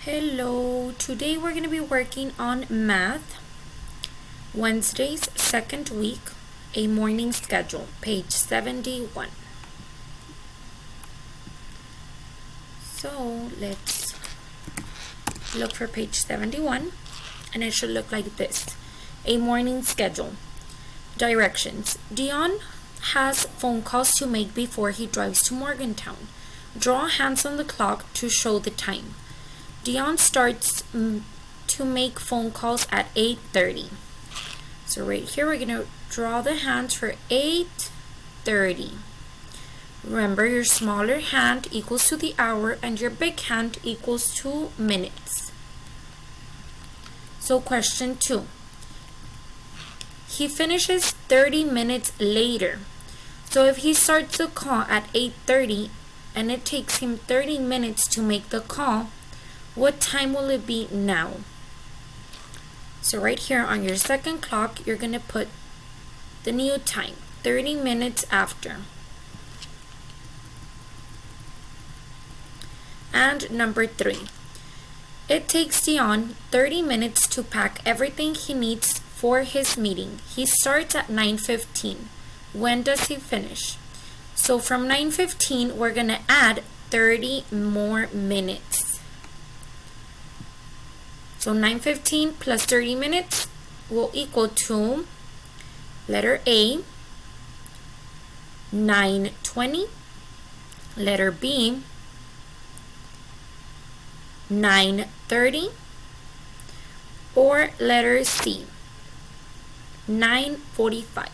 Hello, today we're going to be working on math, Wednesday's second week, a morning schedule, page 71. So let's look for page 71, and it should look like this: a morning schedule. Directions: Dion has phone calls to make before he drives to Morgantown. Draw hands on the clock to show the time. Dion starts to make phone calls at 8:30. So right here we're going to draw the hands for 8:30. Remember, your smaller hand equals to the hour and your big hand equals to minutes. So question 2. He finishes 30 minutes later. So if he starts the call at 8:30 and it takes him 30 minutes to make the call, what time will it be now? So right here on your second clock, you're going to put the new time, 30 minutes after. And number 3. It takes Dion 30 minutes to pack everything he needs for his meeting. He starts at 9:15. When does he finish? So from 9:15, we're going to add 30 more minutes. So 9:15 plus 30 minutes will equal to letter A, 9:20, letter B, 9:30, or letter C, 9:45.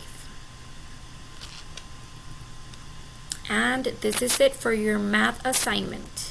And this is it for your math assignment.